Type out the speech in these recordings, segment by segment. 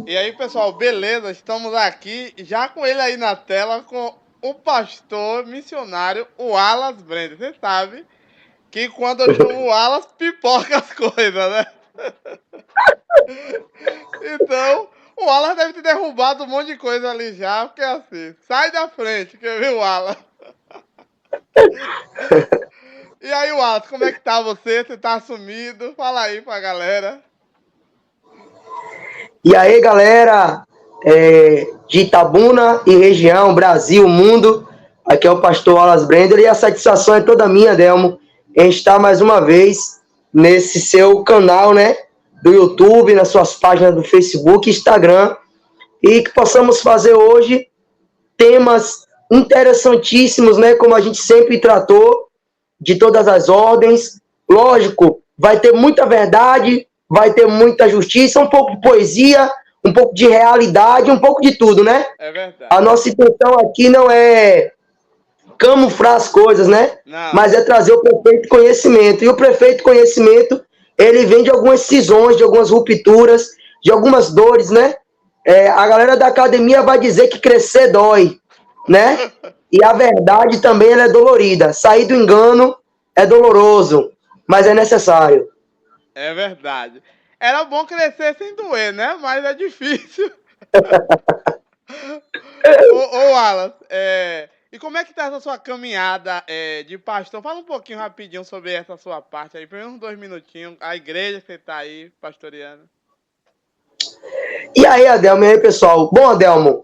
E aí, pessoal, beleza? Estamos aqui já com ele aí na tela, com o pastor missionário, o Wallace Brender. Você sabe que quando eu chamo o Wallace, pipoca as coisas, né? Então, o Wallace deve ter derrubado um monte de coisa ali já, porque assim, sai da frente, que eu vi o Wallace. E aí, Wallace, como é que tá você? Você tá sumido? Fala aí pra galera. E aí, galera de Itabuna e região, Brasil, mundo, aqui é o pastor Wallace Brender e a satisfação é toda minha, Delmo, em estar mais uma vez nesse seu canal, né, do YouTube, nas suas páginas do Facebook e Instagram, e que possamos fazer hoje temas interessantíssimos, né, como a gente sempre tratou, de todas as ordens. Lógico, vai ter muita verdade, vai ter muita justiça, um pouco de poesia, um pouco de realidade, um pouco de tudo, né? É verdade. A nossa intenção aqui não é camuflar as coisas, né? Não. Mas é trazer o perfeito conhecimento. E o perfeito conhecimento, ele vem de algumas cisões, de algumas rupturas, de algumas dores, né? A galera da academia vai dizer que crescer dói, né? E a verdade também ela é dolorida. Sair do engano é doloroso, mas é necessário. É verdade. Era bom crescer sem doer, né? Mas é difícil. Ô Wallace, e como é que tá essa sua caminhada de pastor? Fala um pouquinho rapidinho sobre essa sua parte aí, primeiro uns 2 minutinhos, a igreja que você tá aí pastoreando. E aí, Adelmo, e aí, pessoal? Bom, Adelmo,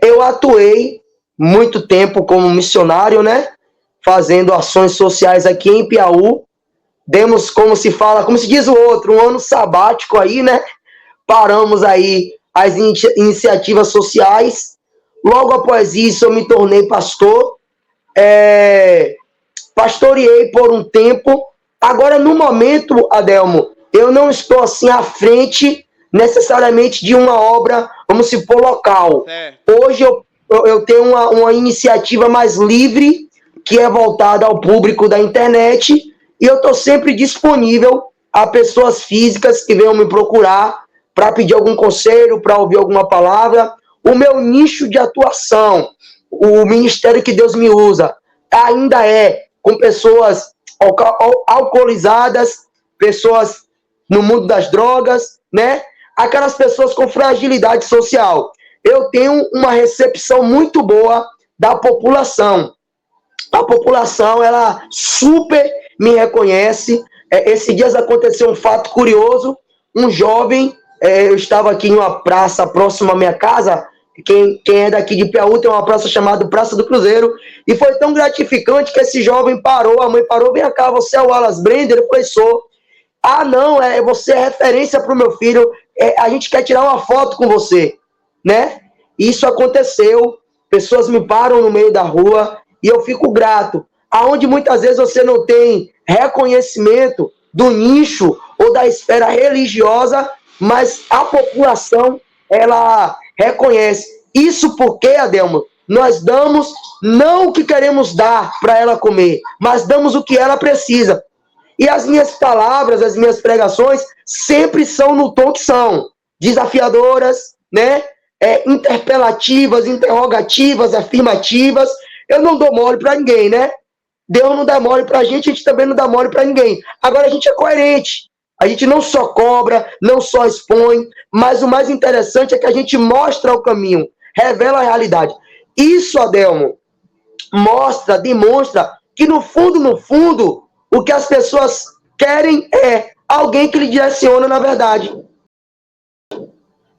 eu atuei muito tempo como missionário, né? Fazendo ações sociais aqui em Piauí. Demos, como se fala, como se diz o outro, um ano sabático aí, né? Paramos aí as iniciativas sociais. Logo após isso, eu me tornei pastor. Pastoreei por um tempo. Agora, no momento, Adelmo, eu não estou assim à frente necessariamente de uma obra, vamos supor, local. Hoje eu tenho uma iniciativa mais livre, que é voltada ao público da internet, e eu estou sempre disponível a pessoas físicas que venham me procurar para pedir algum conselho, para ouvir alguma palavra. O meu nicho de atuação, o ministério que Deus me usa, ainda é com pessoas alcoolizadas, pessoas no mundo das drogas, né? Aquelas pessoas com fragilidade social. Eu tenho uma recepção muito boa da população. A população, ela super me reconhece. Esses dias aconteceu um fato curioso. Um jovem, eu estava aqui em uma praça próxima à minha casa. Quem é daqui de Piauí tem uma praça chamada Praça do Cruzeiro. E foi tão gratificante que esse jovem parou. A mãe parou: vem cá, você é o Wallace Brender? Eu falei: sou. Ah, não, você é referência para o meu filho. A gente quer tirar uma foto com você, né? Isso aconteceu. Pessoas me param no meio da rua e eu fico grato. Aonde muitas vezes você não tem reconhecimento do nicho ou da esfera religiosa, mas a população, ela reconhece. Isso porque, Adelmo, nós damos não o que queremos dar para ela comer, mas damos o que ela precisa. E as minhas palavras, as minhas pregações, sempre são no tom que são. Desafiadoras, né? Interpelativas, interrogativas, afirmativas. Eu não dou mole para ninguém, né? Deus não dá mole para a gente também não dá mole para ninguém. Agora a gente é coerente. A gente não só cobra, não só expõe, mas o mais interessante é que a gente mostra o caminho, revela a realidade. Isso, Adelmo, demonstra que no fundo, o que as pessoas querem é alguém que lhe direciona na verdade.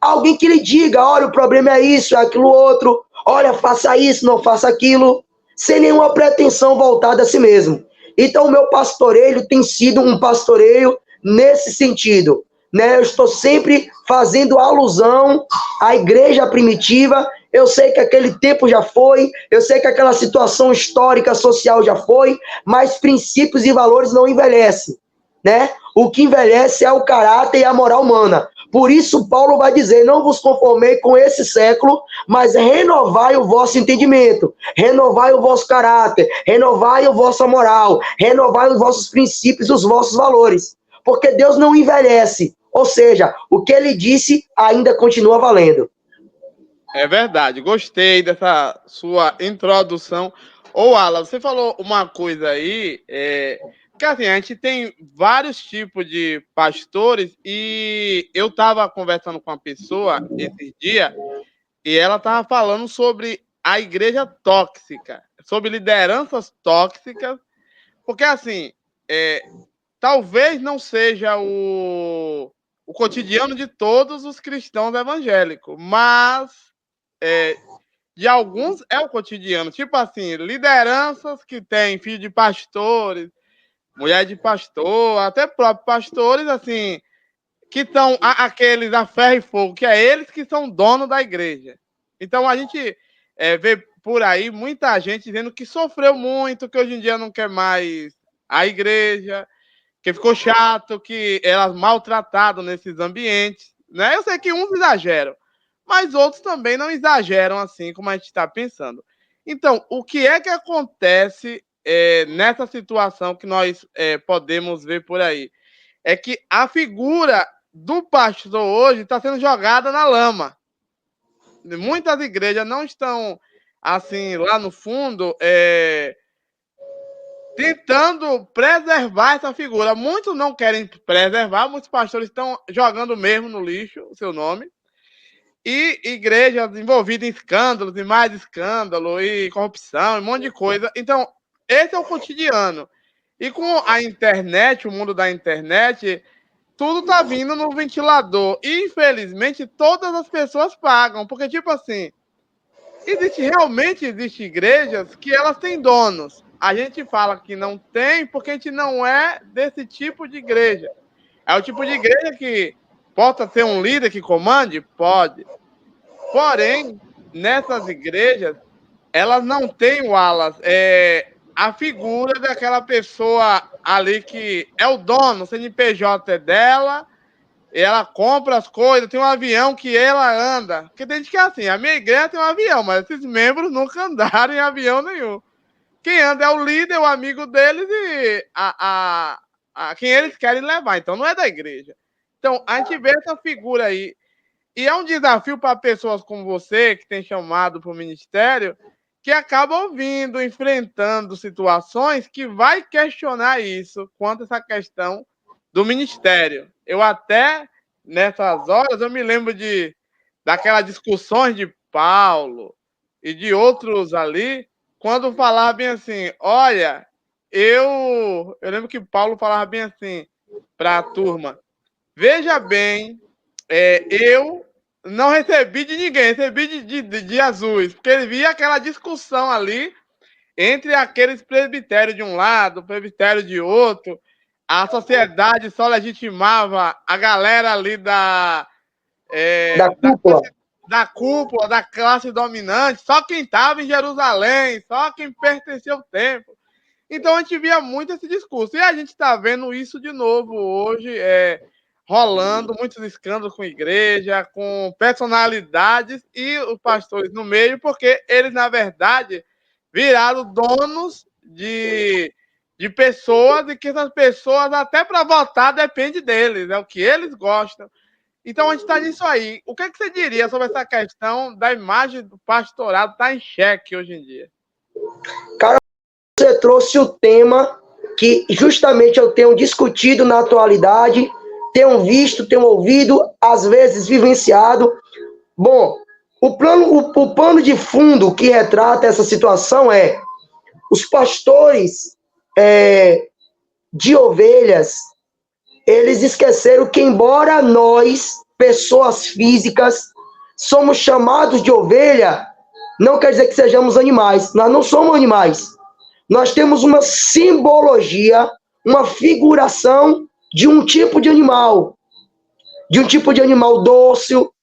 Alguém que lhe diga: olha, o problema é isso, é aquilo outro, olha, faça isso, não faça aquilo, sem nenhuma pretensão voltada a si mesmo. Então, o meu pastoreio tem sido um pastoreio nesse sentido, né? Eu estou sempre fazendo alusão à igreja primitiva. Eu sei que aquele tempo já foi, eu sei que aquela situação histórica, social já foi, mas princípios e valores não envelhecem, né? O que envelhece é o caráter e a moral humana. Por isso, Paulo vai dizer: não vos conformei com esse século, mas renovai o vosso entendimento, renovai o vosso caráter, renovai a vossa moral, renovai os vossos princípios e os vossos valores. Porque Deus não envelhece. Ou seja, o que ele disse ainda continua valendo. É verdade, gostei dessa sua introdução. Ô, Alan, você falou uma coisa aí, que assim, a gente tem vários tipos de pastores e eu estava conversando com uma pessoa esses dias e ela estava falando sobre a igreja tóxica, sobre lideranças tóxicas, porque assim, talvez não seja o cotidiano de todos os cristãos evangélicos, mas de alguns é o cotidiano. Tipo assim, lideranças que têm filho de pastores, mulher de pastor, até próprios pastores, assim, que são aqueles a ferro e fogo, que é eles que são donos da igreja. Então a gente vê por aí muita gente dizendo que sofreu muito, que hoje em dia não quer mais a igreja, que ficou chato, que elas maltratadas nesses ambientes, né? Eu sei que uns exageram, mas outros também não exageram assim como a gente está pensando. Então, o que é que acontece nessa situação que nós podemos ver por aí? É que a figura do pastor hoje está sendo jogada na lama. Muitas igrejas não estão, assim, lá no fundo, tentando preservar essa figura. Muitos não querem preservar, muitos pastores estão jogando mesmo no lixo o seu nome. E igrejas envolvidas em escândalos e mais escândalo, e corrupção, e um monte de coisa. Então, esse é o cotidiano. E com a internet, o mundo da internet, tudo tá vindo no ventilador. E, infelizmente, todas as pessoas pagam. Porque, tipo assim, realmente existe igrejas que elas têm donos. A gente fala que não tem porque a gente não é desse tipo de igreja. É o tipo de igreja que possa ter um líder que comande? Pode. Porém, nessas igrejas, elas não têm, Wallace, a figura daquela pessoa ali que é o dono, o CNPJ é dela, e ela compra as coisas, tem um avião que ela anda. Porque tem gente que é assim, a minha igreja tem um avião, mas esses membros nunca andaram em avião nenhum. Quem anda é o líder, o amigo deles e quem eles querem levar. Então não é da igreja. Então a gente vê essa figura aí. E é um desafio para pessoas como você, que tem chamado para o ministério, que acaba ouvindo, enfrentando situações que vai questionar isso quanto a essa questão do ministério. Eu até, nessas horas, eu me lembro daquelas discussões de Paulo e de outros ali, quando falava bem assim, olha, eu lembro que Paulo falava bem assim para a turma, veja bem, eu não recebi de ninguém, recebi de Jesus, porque ele via aquela discussão ali entre aqueles presbitérios de um lado, presbitério de outro, a sociedade só legitimava a galera ali Da cúpula. Da cúpula, da classe dominante, só quem estava em Jerusalém, só quem pertencia ao templo. Então a gente via muito esse discurso. E a gente está vendo isso de novo hoje, rolando muitos escândalos com igreja, com personalidades e os pastores no meio, porque eles, na verdade, viraram donos de pessoas e que essas pessoas, até para votar, depende deles, é o que eles gostam. Então a gente está nisso aí. O que você diria sobre essa questão da imagem do pastorado estar em xeque hoje em dia? Cara, você trouxe o tema que justamente eu tenho discutido na atualidade, tenho visto, tenho ouvido, às vezes vivenciado. Bom, o plano de fundo que retrata essa situação é os pastores de ovelhas, eles esqueceram que embora nós, pessoas físicas, somos chamados de ovelha, não quer dizer que sejamos animais. Nós não somos animais. Nós temos uma simbologia, uma figuração de um tipo de animal. De um tipo de animal dócil,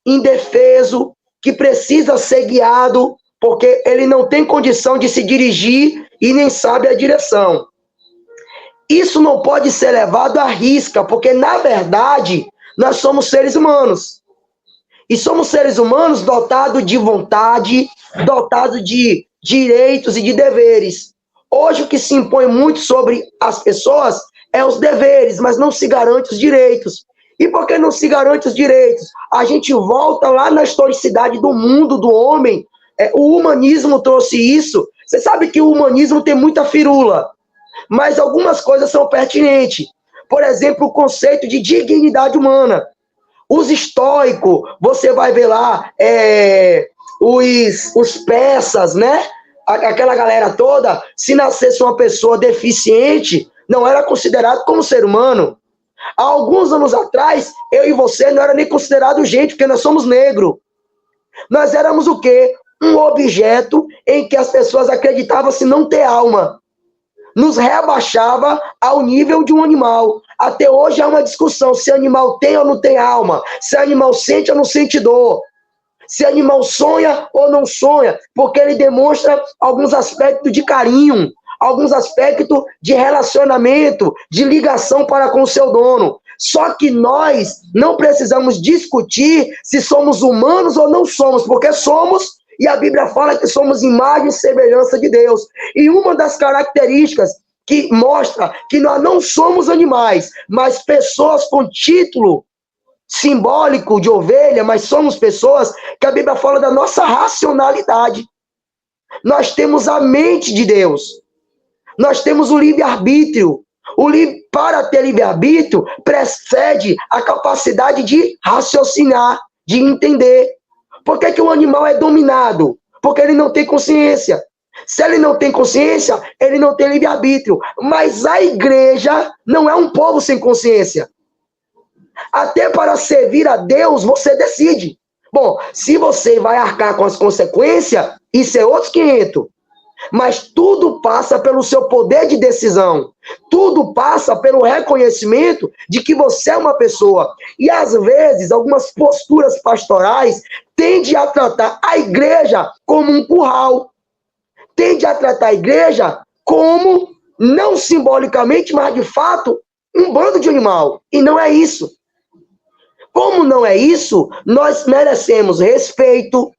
indefeso, que precisa ser guiado, porque ele não tem condição de se dirigir e nem sabe a direção. Isso não pode ser levado à risca, porque, na verdade, nós somos seres humanos. E somos seres humanos dotados de vontade, dotados de direitos e de deveres. Hoje, o que se impõe muito sobre as pessoas os deveres, mas não se garante os direitos. E por que não se garante os direitos? A gente volta lá na historicidade do mundo, do homem. O humanismo trouxe isso. Você sabe que o humanismo tem muita firula, mas algumas coisas são pertinentes. Por exemplo, o conceito de dignidade humana. Os estoicos, você vai ver lá, os persas, né? Aquela galera toda, se nascesse uma pessoa deficiente, não era considerado como ser humano. Há alguns anos atrás, eu e você não era nem considerado gente, porque nós somos negros. Nós éramos o quê? Um objeto em que as pessoas acreditavam se não ter alma. Nos rebaixava ao nível de um animal. Até hoje há uma discussão se animal tem ou não tem alma, se animal sente ou não sente dor, se animal sonha ou não sonha, porque ele demonstra alguns aspectos de carinho, alguns aspectos de relacionamento, de ligação para com o seu dono. Só que nós não precisamos discutir se somos humanos ou não somos, porque somos, e a Bíblia fala que somos imagem e semelhança de Deus. E uma das características que mostra que nós não somos animais, mas pessoas com título simbólico de ovelha, mas somos pessoas, que a Bíblia fala da nossa racionalidade. Nós temos a mente de Deus. Nós temos o livre-arbítrio. Para ter livre-arbítrio, precede a capacidade de raciocinar, de entender. Por que o animal é dominado? Porque ele não tem consciência. Se ele não tem consciência, ele não tem livre-arbítrio. Mas a igreja não é um povo sem consciência. Até para servir a Deus, você decide. Bom, se você vai arcar com as consequências, isso é outros 500. Mas tudo passa pelo seu poder de decisão. Tudo passa pelo reconhecimento de que você é uma pessoa. E às vezes, algumas posturas pastorais tendem a tratar a igreja como um curral. Tende a tratar a igreja como, não simbolicamente, mas de fato, um bando de animal. E não é isso. Como não é isso, nós merecemos respeito,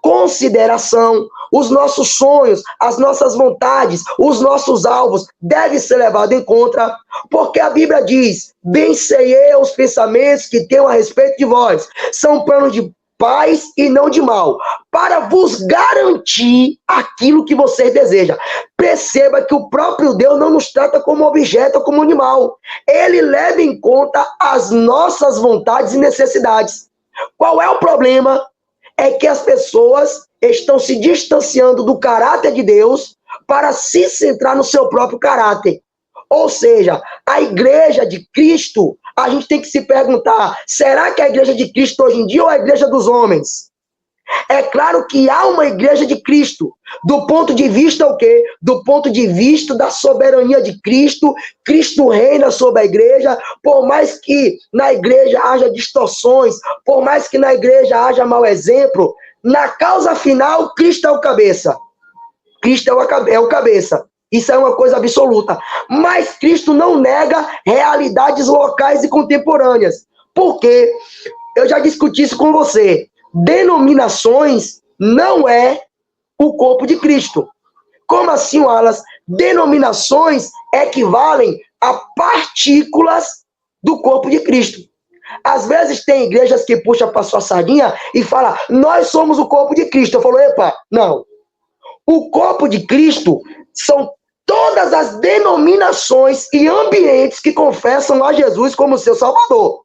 consideração, os nossos sonhos, as nossas vontades, os nossos alvos devem ser levados em conta, porque a Bíblia diz: bem sei eu os pensamentos que tenho a respeito de vós, são planos de paz e não de mal, para vos garantir aquilo que vocês desejam. Perceba que o próprio Deus não nos trata como objeto ou como animal. Ele leva em conta as nossas vontades e necessidades. Qual é o problema? É que as pessoas estão se distanciando do caráter de Deus para se centrar no seu próprio caráter. Ou seja, a igreja de Cristo, a gente tem que se perguntar, será que é a igreja de Cristo hoje em dia ou a igreja dos homens? É claro que há uma igreja de Cristo. Do ponto de vista o quê? Do ponto de vista da soberania de Cristo. Cristo reina sobre a igreja. Por mais que na igreja haja distorções, por mais que na igreja haja mau exemplo, na causa final, Cristo é o cabeça. Cristo é o cabeça. Isso é uma coisa absoluta. Mas Cristo não nega realidades locais e contemporâneas. Por quê? Eu já discuti isso com você. Denominações não é o corpo de Cristo. Como assim, Wallace? Denominações equivalem a partículas do corpo de Cristo. Às vezes tem igrejas que puxam para sua sardinha e falam: nós somos o corpo de Cristo. Eu falo: epa, não. O corpo de Cristo são todas as denominações e ambientes que confessam a Jesus como seu Salvador.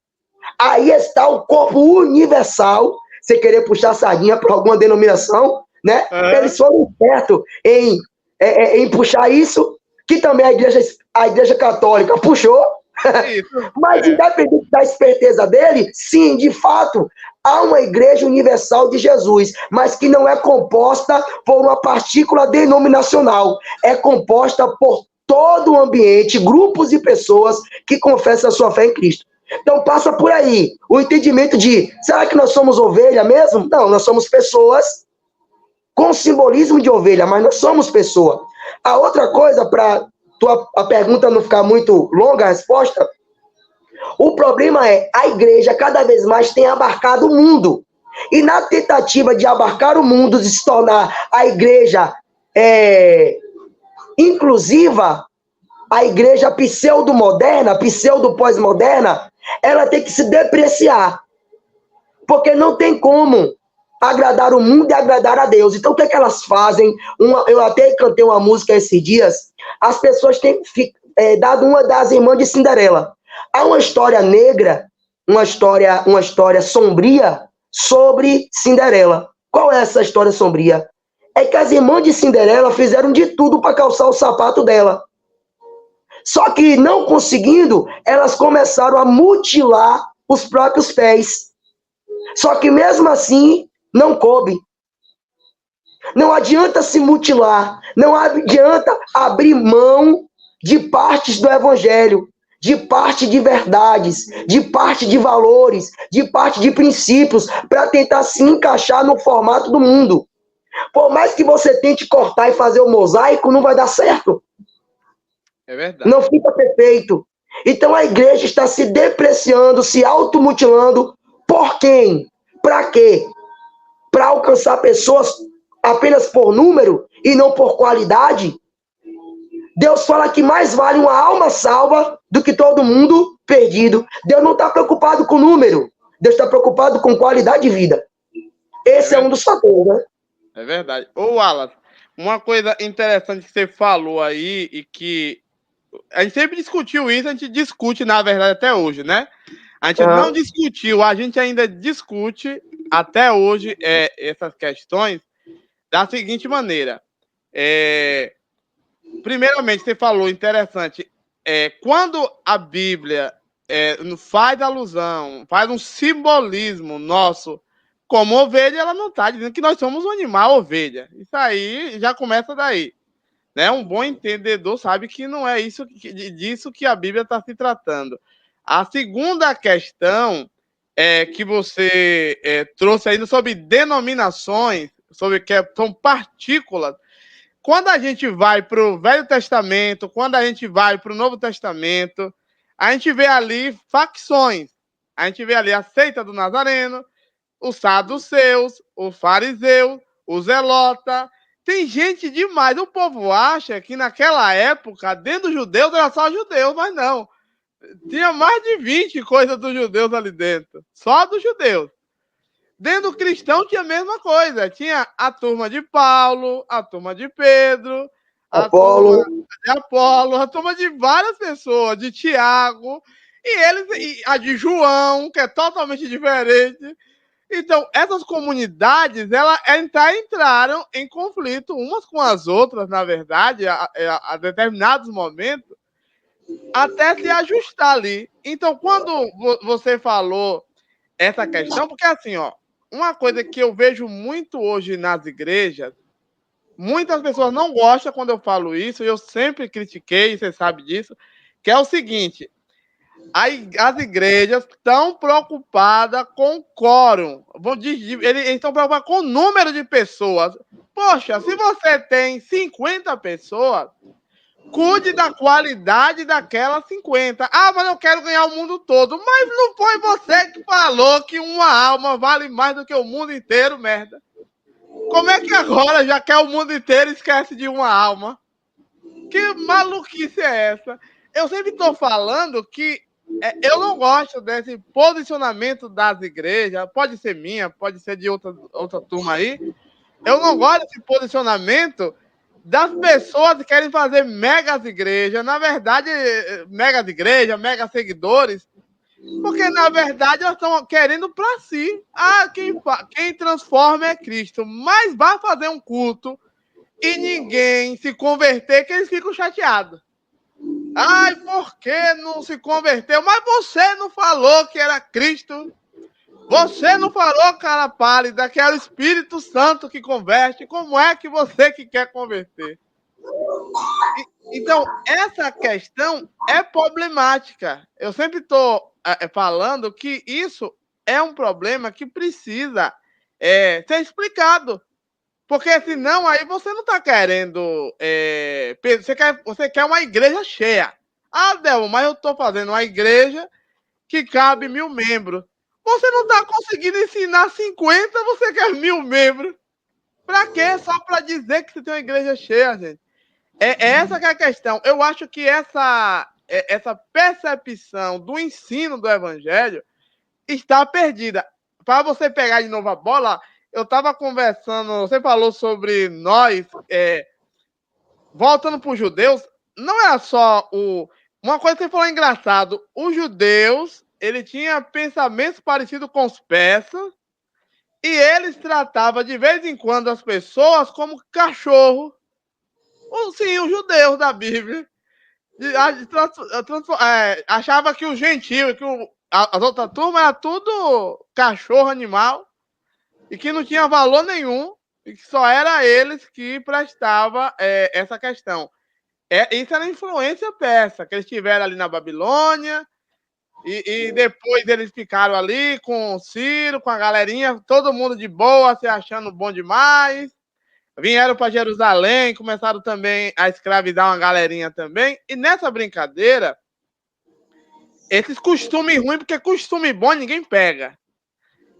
Aí está o corpo universal. Você querer puxar a sardinha para alguma denominação, né? Eles foram certos em puxar isso, que também a igreja católica puxou. Mas independente da esperteza dele, sim, de fato, há uma igreja universal de Jesus, mas que não é composta por uma partícula denominacional. É composta por todo o ambiente, grupos e pessoas que confessam a sua fé em Cristo. Então passa por aí o entendimento de: será que nós somos ovelha mesmo? Não, nós somos pessoas com simbolismo de ovelha, mas nós somos pessoa. A outra coisa, para a pergunta não ficar muito longa, a resposta, o problema é: a igreja cada vez mais tem abarcado o mundo. E na tentativa de abarcar o mundo, de se tornar a igreja inclusiva, a igreja pseudo-moderna, pseudo-pós-moderna, ela tem que se depreciar. Porque não tem como agradar o mundo e agradar a Deus. Então, o que é que elas fazem? Eu até cantei uma música esses dias. As pessoas têm dado uma das irmãs de Cinderela. Há uma história negra, uma história sombria sobre Cinderela. Qual é essa história sombria? É que as irmãs de Cinderela fizeram de tudo para calçar o sapato dela. Só que, não conseguindo, elas começaram a mutilar os próprios pés. Só que mesmo assim, não coube. Não adianta se mutilar, não adianta abrir mão de partes do evangelho, de parte de verdades, de parte de valores, de parte de princípios, para tentar se encaixar no formato do mundo. Por mais que você tente cortar e fazer o mosaico, não vai dar certo. É verdade. Não fica perfeito. Então a igreja está se depreciando, se automutilando. Por quem? Para quê? Para alcançar pessoas apenas por número e não por qualidade? Deus fala que mais vale uma alma salva do que todo mundo perdido. Deus não está preocupado com número. Deus está preocupado com qualidade de vida. Esse é um dos fatores, né? É verdade. Ô, Wallace, uma coisa interessante que você falou aí e que a gente sempre discutiu isso, a gente discute, na verdade, até hoje, né? A gente não discutiu, a gente ainda discute até hoje essas questões da seguinte maneira. Primeiramente, você falou, interessante, quando a Bíblia faz alusão, faz um simbolismo nosso como ovelha, ela não está dizendo que nós somos um animal ovelha. Isso aí já começa daí. Né? Um bom entendedor sabe que não é disso que a Bíblia está se tratando. A segunda questão que você trouxe ainda sobre denominações, sobre que são partículas. Quando a gente vai para o Velho Testamento, quando a gente vai para o Novo Testamento, a gente vê ali facções. A gente vê ali a seita do Nazareno, os saduceus, os fariseus, os zelota. Tem gente demais. O povo acha que naquela época, dentro dos judeus, era só judeus, mas não. Tinha mais de 20 coisas dos judeus ali dentro. Só dos judeus. Dentro do cristão tinha a mesma coisa. Tinha a turma de Paulo, a turma de Pedro, a turma de Apolo, a turma de várias pessoas, de Tiago, e a de João, que é totalmente diferente. Então, essas comunidades, elas entraram em conflito umas com as outras, na verdade, a determinados momentos, até se ajustar ali. Então, quando você falou essa questão, porque assim, ó, uma coisa que eu vejo muito hoje nas igrejas, muitas pessoas não gostam quando eu falo isso, e eu sempre critiquei, você sabe disso, que é o seguinte: as igrejas estão preocupadas com quórum. Eles estão preocupados com o número de pessoas. Poxa, se você tem 50 pessoas, cuide da qualidade daquelas 50. Ah, mas eu quero ganhar o mundo todo. Mas não foi você que falou que uma alma vale mais do que o mundo inteiro, merda? Como é que agora já quer o mundo inteiro e esquece de uma alma? Que maluquice é essa? Eu sempre estou falando que eu não gosto desse posicionamento das igrejas. Pode ser minha, pode ser de outra turma aí. Eu não gosto desse posicionamento das pessoas que querem fazer megas igrejas. Na verdade, megas igrejas, mega seguidores. Porque, na verdade, elas estão querendo para si. Ah, quem transforma é Cristo. Mas vai fazer um culto e ninguém se converter, que eles ficam chateados. Ai, por que não se converteu? Mas você não falou que era Cristo. Você não falou, cara pálida, que era o Espírito Santo que converte. Como é que você que quer converter? Então, essa questão é problemática. Eu sempre estou falando que isso é um problema que precisa ser explicado. Porque senão aí você não está querendo. Você quer uma igreja cheia. Ah, Delmo, mas eu estou fazendo uma igreja que cabe 1.000 membros. Você não está conseguindo ensinar 50, você quer 1.000 membros. Para quê? Só para dizer que você tem uma igreja cheia, gente. É essa que é a questão. Eu acho que essa percepção do ensino do evangelho está perdida. Para você pegar de novo a bola, eu estava conversando, você falou sobre nós, voltando para os judeus, não era só o... Uma coisa que você falou engraçado, os judeus, ele tinha pensamentos parecidos com os persas, e eles tratavam de vez em quando as pessoas como cachorro. Sim, os judeus da Bíblia. Achava que o gentil, que as outras turmas era tudo cachorro, animal, e que não tinha valor nenhum, e que só era eles que prestava essa questão. Isso era influência persa, que eles tiveram ali na Babilônia, e depois eles ficaram ali com o Ciro, com a galerinha, todo mundo de boa, se achando bom demais. Vieram para Jerusalém, começaram também a escravidar uma galerinha também. E nessa brincadeira, esses costumes ruins, porque costume bom ninguém pega.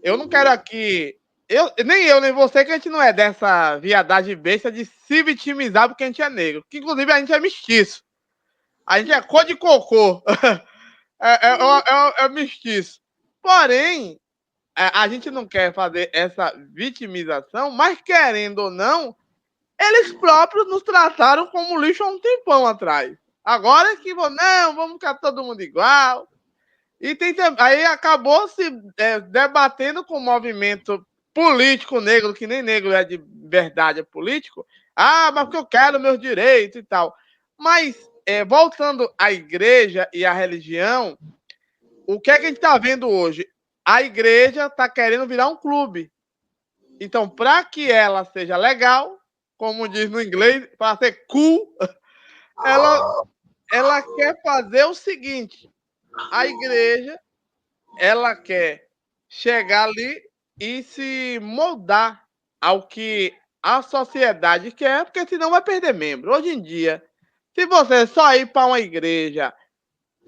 Eu não quero aqui... nem eu, nem você, que a gente não é dessa viadagem besta de se vitimizar porque a gente é negro. Que inclusive a gente é mestiço. A gente é cor de cocô. É mestiço. Porém, a gente não quer fazer essa vitimização, mas querendo ou não, eles próprios nos trataram como lixo há um tempão atrás. Agora é que vamos ficar todo mundo igual. E aí acabou se debatendo com o movimento político negro, que nem negro é de verdade, é político. Mas porque eu quero meus direitos e tal. Mas, voltando à igreja e à religião, o que é que a gente está vendo hoje? A igreja está querendo virar um clube. Então, para que ela seja legal, como diz no inglês, para ser cool, ela quer fazer o seguinte: a igreja, ela quer chegar ali e se moldar ao que a sociedade quer, porque senão vai perder membro. Hoje em dia, se você só ir para uma igreja,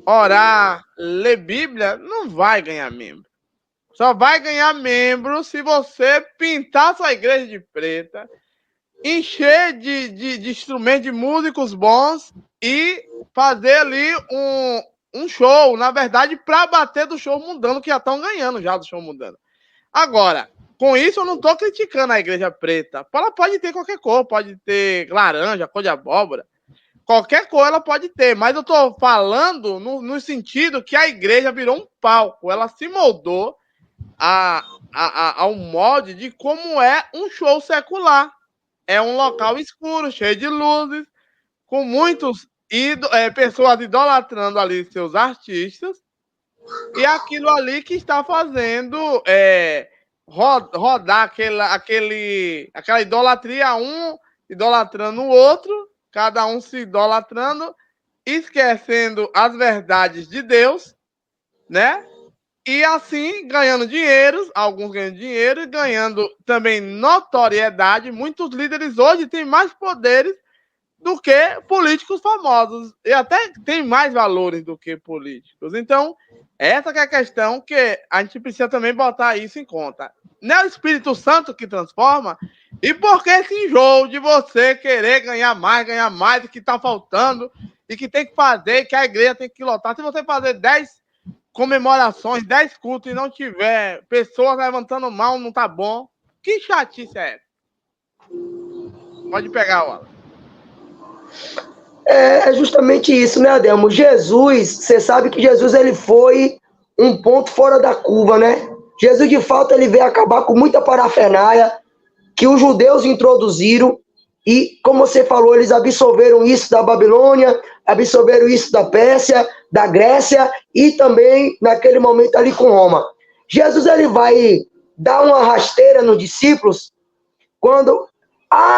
orar, ler Bíblia, não vai ganhar membro. Só vai ganhar membro se você pintar sua igreja de preta, encher de instrumentos, de músicos bons e fazer ali um show, na verdade, para bater do show mundano, que já estão ganhando já do show mundano. Agora, com isso eu não estou criticando a igreja preta. Ela pode ter qualquer cor, pode ter laranja, cor de abóbora, qualquer cor ela pode ter, mas eu estou falando no sentido que a igreja virou um palco, ela se moldou ao molde de como é um show secular. É um local escuro, cheio de luzes, com muitos pessoas idolatrando ali seus artistas, e aquilo ali que está fazendo rodar aquela idolatria, um idolatrando o outro, cada um se idolatrando, esquecendo as verdades de Deus, né? E assim, ganhando dinheiro, alguns ganhando dinheiro e ganhando também notoriedade. Muitos líderes hoje têm mais poderes do que políticos famosos. E até têm mais valores do que políticos. Então, essa que é a questão que a gente precisa também botar isso em conta. Não é o Espírito Santo que transforma? E por que esse enjoo de você querer ganhar mais, que está faltando, e que tem que fazer, que a igreja tem que lotar? Se você fazer 10 comemorações, 10 cultos e não tiver pessoas levantando mão, não tá bom. Que chatice é essa? Pode pegar, Wallace. É justamente isso, né, Adelmo? Jesus, você sabe que Jesus ele foi um ponto fora da curva, né? Jesus, de fato, ele veio acabar com muita parafernália que os judeus introduziram e, como você falou, eles absorveram isso da Babilônia, absorveram isso da Pérsia, da Grécia e também, naquele momento, ali com Roma. Jesus, ele vai dar uma rasteira nos discípulos quando...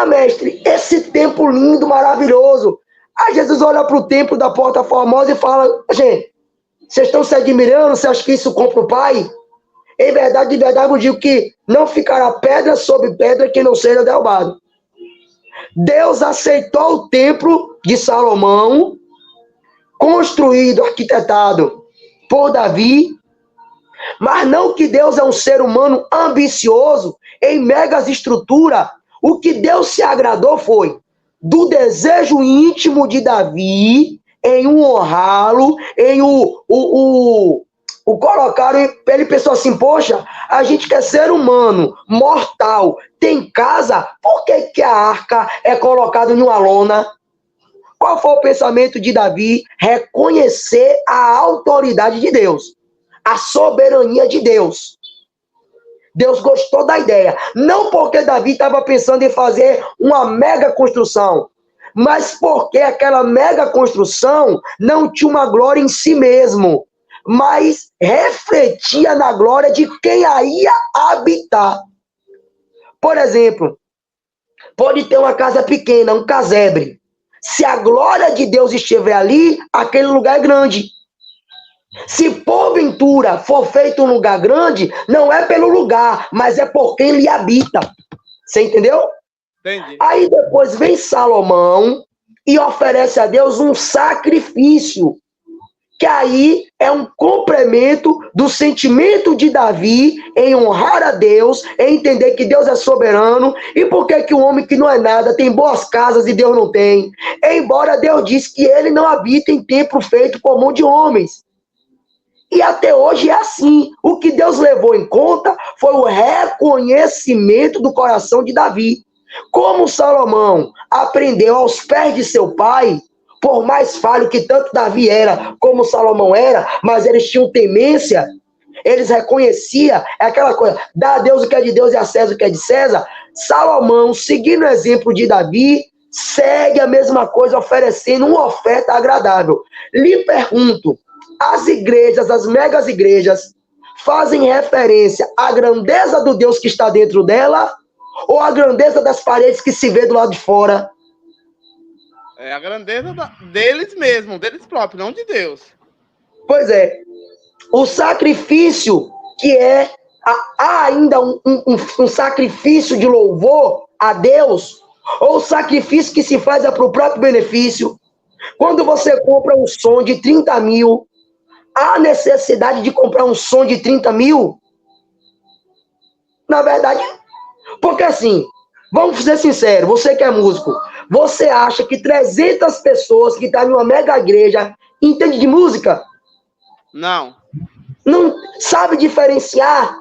mestre, esse templo lindo, maravilhoso. Aí Jesus olha para o templo da Porta Formosa e fala: gente, vocês estão se admirando? Você acha que isso compra o Pai? Em verdade, de verdade, eu digo que não ficará pedra sobre pedra que não seja derrubado. Deus aceitou o templo de Salomão, construído, arquitetado por Davi, mas não que Deus é um ser humano ambicioso em megas estrutura. O que Deus se agradou foi do desejo íntimo de Davi em um honrá-lo, em o colocar, ele pensou assim, poxa, a gente quer ser humano, mortal, tem casa, por que, que a arca é colocada em uma lona? Qual foi o pensamento de Davi? Reconhecer a autoridade de Deus, a soberania de Deus. Deus gostou da ideia. Não porque Davi estava pensando em fazer uma mega construção, mas porque aquela mega construção não tinha uma glória em si mesmo, mas refletia na glória de quem a ia habitar. Por exemplo, pode ter uma casa pequena, um casebre. Se a glória de Deus estiver ali, aquele lugar é grande. Se porventura for feito um lugar grande, não é pelo lugar, mas é por quem lhe habita. Você entendeu? Entendi. Aí depois vem Salomão e oferece a Deus um sacrifício, que aí é um complemento do sentimento de Davi em honrar a Deus, em entender que Deus é soberano, e por que o homem que não é nada tem boas casas e Deus não tem? Embora Deus disse que ele não habita em templo feito por mão de homens. E até hoje é assim. O que Deus levou em conta foi o reconhecimento do coração de Davi. Como Salomão aprendeu aos pés de seu pai, por mais falho que tanto Davi era como Salomão era, mas eles tinham temência, eles reconheciam aquela coisa, dá a Deus o que é de Deus e a César o que é de César. Salomão, seguindo o exemplo de Davi, segue a mesma coisa, oferecendo uma oferta agradável. Lhe pergunto, as igrejas, as megas igrejas, fazem referência à grandeza do Deus que está dentro dela ou à grandeza das paredes que se vê do lado de fora? É a grandeza deles mesmos, deles próprios, não de Deus. Pois é. O sacrifício que há ainda um sacrifício de louvor a Deus, ou o sacrifício que se faz para o próprio benefício. Quando você compra um som de 30 mil, há necessidade de comprar um som de 30 mil? Na verdade, porque assim, vamos ser sinceros, você que é músico, você acha que 300 pessoas que estão em uma mega igreja entendem de música? Não. Não sabe diferenciar?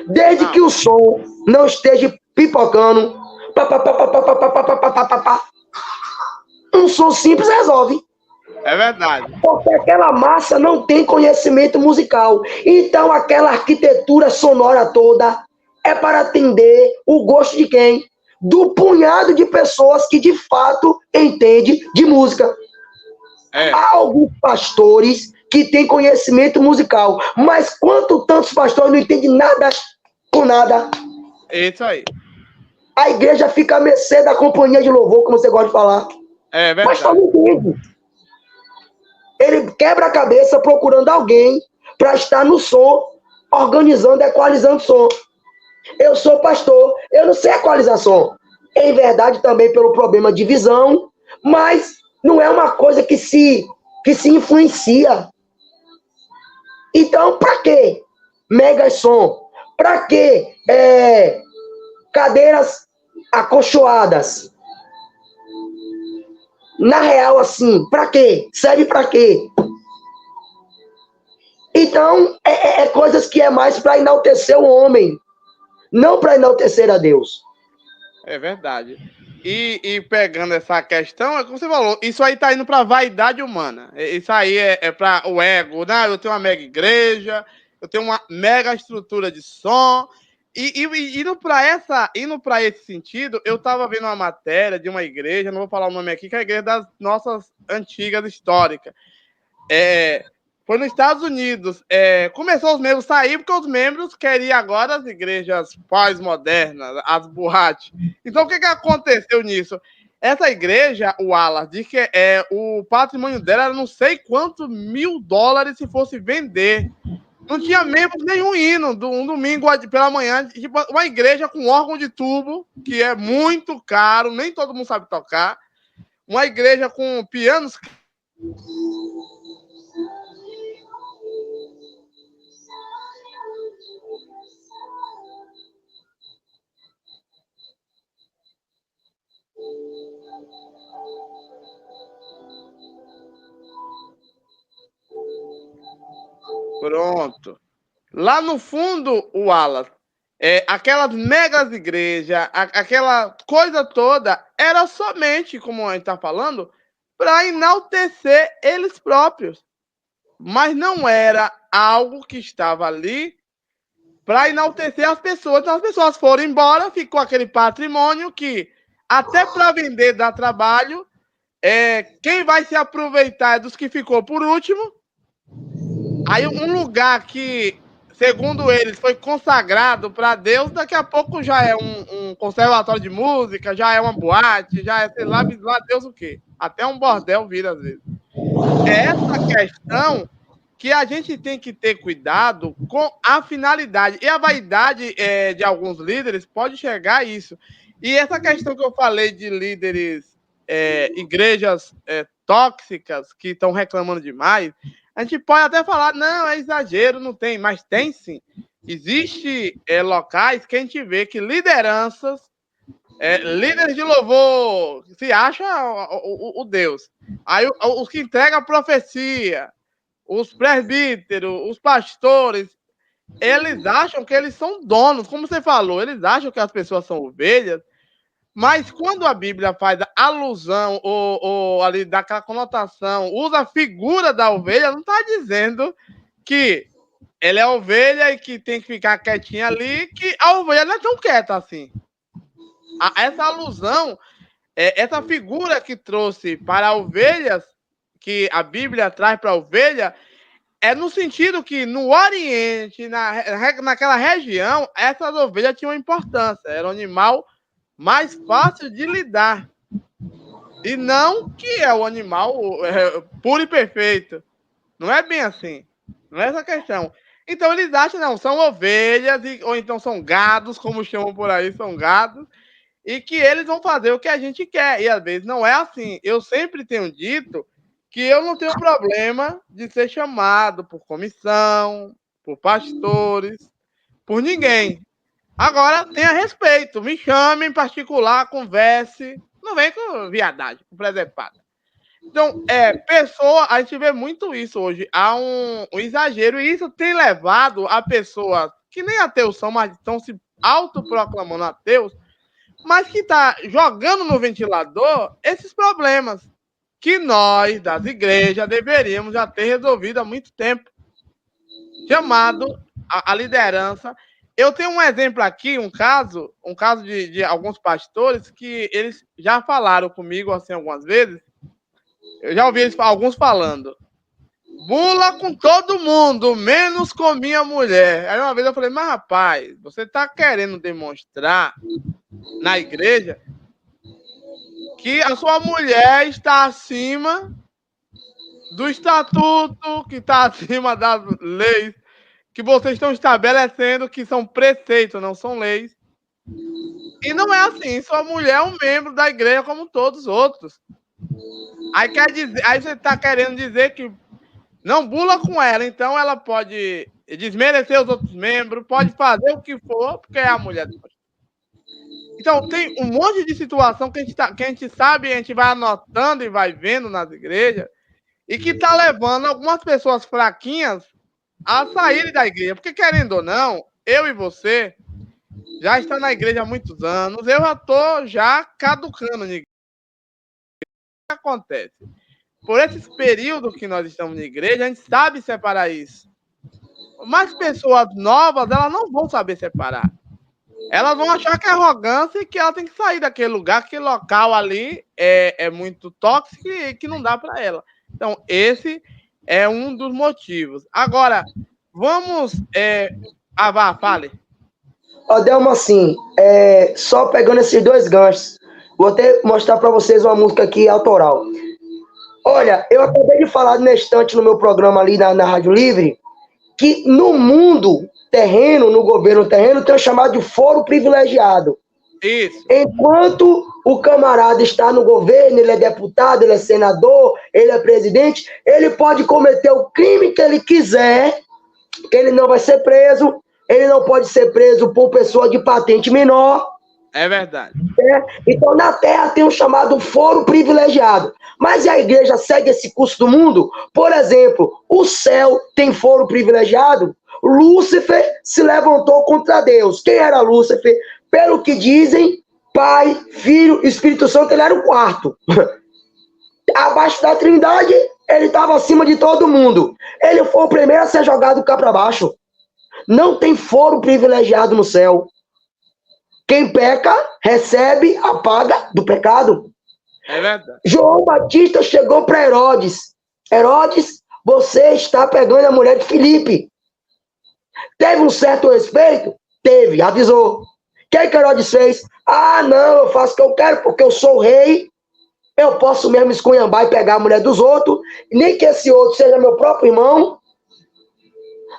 Desde que o som não esteja pipocando, um som simples resolve. É verdade. Porque aquela massa não tem conhecimento musical. Então aquela arquitetura sonora toda é para atender o gosto de quem? Do punhado de pessoas que de fato entende de música. Há alguns pastores que têm conhecimento musical, mas tantos pastores não entendem nada com nada? Isso aí. A igreja fica à mercê da companhia de louvor, como você gosta de falar. É verdade. Pastor não entende. Ele quebra a cabeça procurando alguém para estar no som, organizando, equalizando o som. Eu sou pastor, eu não sei equalizar som. Em verdade, também pelo problema de visão, mas não é uma coisa que se influencia. Então, para quê? Mega som. Para quê? Cadeiras acolchoadas. Na real, assim, para quê? Serve para quê? Então, coisas que é mais para enaltecer o homem, não para enaltecer a Deus. É verdade. E pegando essa questão, é como você falou, isso aí tá indo para vaidade humana. Isso aí é para o ego. Né? Eu tenho uma mega igreja, eu tenho uma mega estrutura de som. E indo para esse sentido, eu estava vendo uma matéria de uma igreja, não vou falar o nome aqui, que é a igreja das nossas antigas históricas. Foi nos Estados Unidos. Começou os membros a sair porque os membros queriam agora as igrejas pós-modernas, as boates. Então, o que aconteceu nisso? Essa igreja, o Wallace, diz que o patrimônio dela era não sei quantos $1.000 se fosse vender. Não tinha membros nenhum indo, um domingo pela manhã, tipo, uma igreja com órgão de tubo, que é muito caro, nem todo mundo sabe tocar. Uma igreja com pianos. Pronto. Lá no fundo, o Wallace, aquelas megas igrejas, aquela coisa toda, era somente, como a gente está falando, para enaltecer eles próprios. Mas não era algo que estava ali para enaltecer as pessoas. Então, as pessoas foram embora, ficou aquele patrimônio que, até para vender, dá trabalho. Quem vai se aproveitar é dos que ficou por último. Aí, um lugar que, segundo eles, foi consagrado para Deus, daqui a pouco já é um conservatório de música, já é uma boate, já é, sei lá Deus o quê. Até um bordel vira, às vezes. Essa questão que a gente tem que ter cuidado com a finalidade. E a vaidade de alguns líderes pode chegar a isso. E essa questão que eu falei de líderes, igrejas tóxicas, que estão reclamando demais, a gente pode até falar, não, é exagero, não tem, mas tem sim. Existem locais que a gente vê que lideranças, líderes de louvor, se acha o Deus. Aí os que entregam a profecia, os presbíteros, os pastores, eles acham que eles são donos, como você falou, eles acham que as pessoas são ovelhas, mas quando a Bíblia faz alusão ou ali dá aquela conotação, usa a figura da ovelha, não está dizendo que ela é ovelha e que tem que ficar quietinha ali, que a ovelha não é tão quieta assim. Essa alusão, essa figura que trouxe para ovelhas, que a Bíblia traz para a ovelha, é no sentido que no Oriente, naquela região, essas ovelhas tinham importância, era um animal mais fácil de lidar. E não que é o animal puro e perfeito. Não é bem assim. Não é essa questão. Então eles acham, não, são ovelhas, ou então são gados, como chamam por aí, são gados, e que eles vão fazer o que a gente quer. E às vezes não é assim. Eu sempre tenho dito que eu não tenho problema de ser chamado por comissão, por pastores, por ninguém. Agora, tenha respeito, me chame em particular, converse, não vem com viadagem, com presepada. Então, pessoa, a gente vê muito isso hoje, há um exagero, e isso tem levado a pessoas que nem ateus são, mas estão se autoproclamando ateus, mas que está jogando no ventilador esses problemas que nós, das igrejas, deveríamos já ter resolvido há muito tempo. Chamado a liderança. Eu tenho um exemplo aqui, um caso de alguns pastores que eles já falaram comigo assim algumas vezes. Eu já ouvi alguns falando. Bula com todo mundo, menos com minha mulher. Aí uma vez eu falei, mas rapaz, você está querendo demonstrar na igreja que a sua mulher está acima do estatuto, que está acima das leis que vocês estão estabelecendo, que são preceitos, não são leis. E não é assim. Sua mulher é um membro da igreja como todos os outros. Aí você está querendo dizer que não bula com ela, então ela pode desmerecer os outros membros, pode fazer o que for, porque é a mulher do pastor. Então, tem um monte de situação que a gente sabe, a gente vai anotando e vai vendo nas igrejas, e que está levando algumas pessoas fraquinhas a saírem da igreja. Porque, querendo ou não, eu e você já está na igreja há muitos anos, eu já estou caducando na igreja. O que acontece? Por esses períodos que nós estamos na igreja, a gente sabe separar isso. Mas pessoas novas, elas não vão saber separar. Elas vão achar que é arrogância e que ela tem que sair daquele lugar, aquele local ali é muito tóxico e que não dá para ela. Então, esse é um dos motivos. Agora, vamos... fale. Adelmo, assim, só pegando esses dois ganchos, vou até mostrar para vocês uma música aqui autoral. Olha, eu acabei de falar na estante no meu programa ali na Rádio Livre, que no mundo terreno, no governo terreno, tem o chamado de foro privilegiado. Isso. Enquanto o camarada está no governo, ele é deputado, ele é senador, ele é presidente, ele pode cometer o crime que ele quiser, ele não vai ser preso, ele não pode ser preso por pessoa de patente menor. É verdade. Então, na Terra tem um chamado foro privilegiado. Mas a igreja segue esse curso do mundo? Por exemplo, o céu tem foro privilegiado? Lúcifer se levantou contra Deus. Quem era Lúcifer? Pelo que dizem, Pai, Filho, Espírito Santo, ele era o quarto. Abaixo da Trindade, ele estava acima de todo mundo. Ele foi o primeiro a ser jogado cá para baixo. Não tem foro privilegiado no céu. Quem peca, recebe a paga do pecado. É verdade. João Batista chegou para Herodes. Herodes, você está pegando a mulher de Filipe. Teve um certo respeito? Teve, avisou. O que Herodes fez? Ah, não, eu faço o que eu quero, porque eu sou o rei. Eu posso mesmo esculhambar e pegar a mulher dos outros, nem que esse outro seja meu próprio irmão.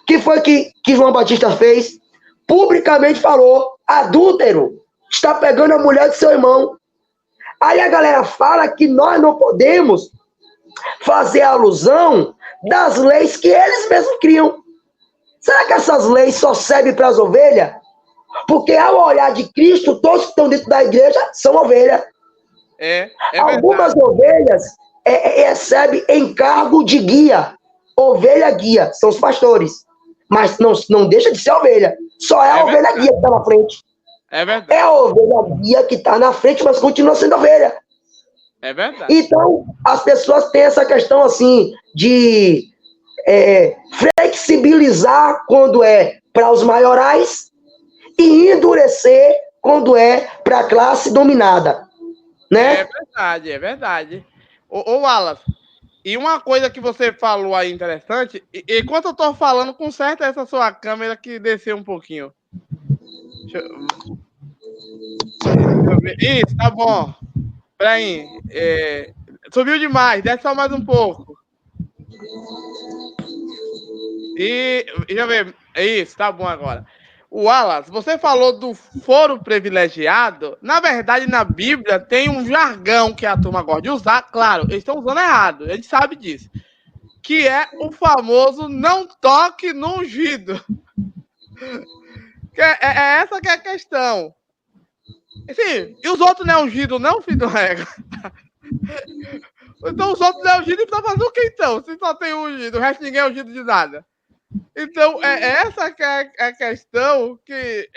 O que foi que João Batista fez? Publicamente falou, adúltero, está pegando a mulher do seu irmão. Aí a galera fala que nós não podemos fazer alusão das leis que eles mesmos criam. Será que essas leis só servem para as ovelhas? Porque ao olhar de Cristo, todos que estão dentro da igreja são ovelhas. Algumas ovelhas recebem encargo de guia. Ovelha guia, são os pastores. Mas não deixa de ser ovelha. Só é a ovelha guia que está na frente. É verdade. É a ovelha guia que está na frente, mas continua sendo ovelha. É verdade. Então, as pessoas têm essa questão assim de flexibilizar quando é para os maiorais e endurecer quando é para a classe dominada. Né? É verdade, é verdade. Ô Wallace, e uma coisa que você falou aí interessante, enquanto eu tô falando, conserta essa sua câmera que desceu um pouquinho. Deixa eu ver. Isso, tá bom. Peraí. Subiu demais, desce só mais um pouco. E deixa eu ver. Isso, tá bom agora. Wallace, você falou do foro privilegiado. Na verdade, na Bíblia tem um jargão que a turma gosta de usar. Claro, eles estão usando errado, a gente sabe disso. Que é o famoso não toque no ungido. É essa que é a questão. Assim, e os outros não é ungido, não, filho do régua? Então os outros não é ungido e precisa fazer o que então? Se só tem ungido, o resto ninguém é ungido de nada. Então, essa que é a questão que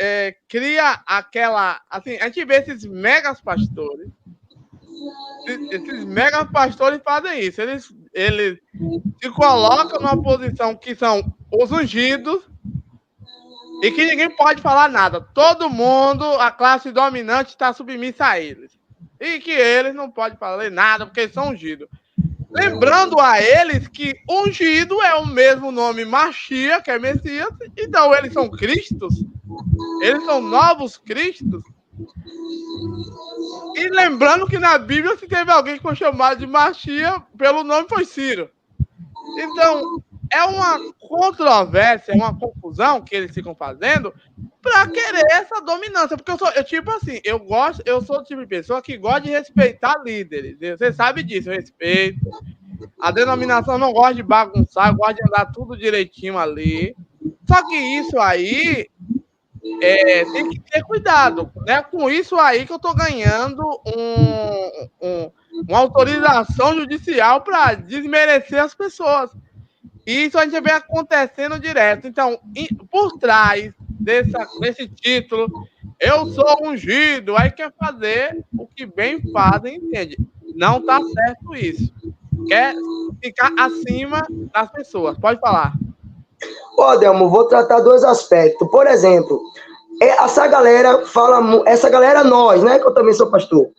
cria aquela... Assim, a gente vê esses megas pastores. Esses megas pastores fazem isso. Eles se colocam numa posição que são os ungidos e que ninguém pode falar nada. Todo mundo, a classe dominante, está submissa a eles. E que eles não podem falar nada porque eles são ungidos. Lembrando a eles que ungido é o mesmo nome Machia, que é Messias, então eles são Cristos, eles são novos Cristos. E lembrando que na Bíblia, se teve alguém que foi chamado de Machia, pelo nome foi Ciro. Então, é uma controvérsia, é uma confusão que eles ficam fazendo para querer essa dominância. Porque eu sou o tipo de pessoa que gosta de respeitar líderes. Você sabe disso, eu respeito. A denominação não gosta de bagunçar, gosta de andar tudo direitinho ali. Só que isso aí tem que ter cuidado. Né? Com isso aí que eu estou ganhando uma autorização judicial para desmerecer as pessoas. E isso a gente vê acontecendo direto. Então, por trás desse título, eu sou ungido, aí quer fazer o que bem fazem, entende? Não está certo isso. Quer ficar acima das pessoas. Pode falar. Ó, Delmo, vou tratar dois aspectos. Por exemplo, essa galera fala... Essa galera nós, né? Que eu também sou pastor.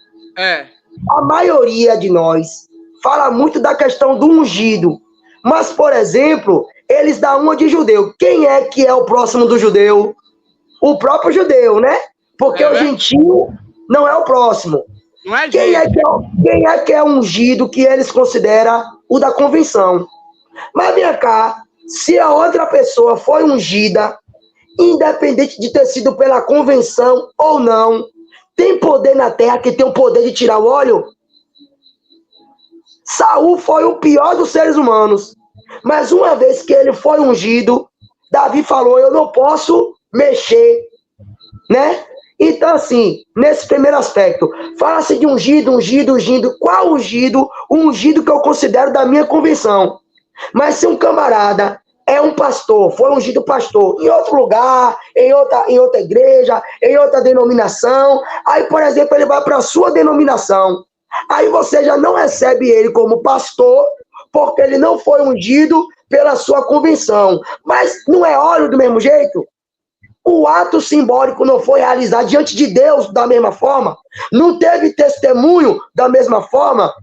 A maioria de nós fala muito da questão do ungido. Mas, por exemplo, eles dão uma de judeu. Quem é que é o próximo do judeu? O próprio judeu, né? Porque o gentio não é o próximo. Não é quem é que é ungido que eles consideram o da convenção? Mas vem cá, se a outra pessoa foi ungida, independente de ter sido pela convenção ou não, tem poder na terra que tem o poder de tirar o óleo? Saul foi o pior dos seres humanos. Mas uma vez que ele foi ungido, Davi falou, eu não posso mexer, né? Então, assim, nesse primeiro aspecto, fala-se de ungido, ungido, ungido. Qual ungido? O ungido que eu considero da minha convenção. Mas se um camarada é um pastor, foi ungido pastor em outro lugar, em outra igreja, em outra denominação, aí, por exemplo, ele vai para a sua denominação, aí você já não recebe ele como pastor, porque ele não foi ungido pela sua convenção. Mas não é óleo do mesmo jeito? O ato simbólico não foi realizado diante de Deus da mesma forma? Não teve testemunho da mesma forma?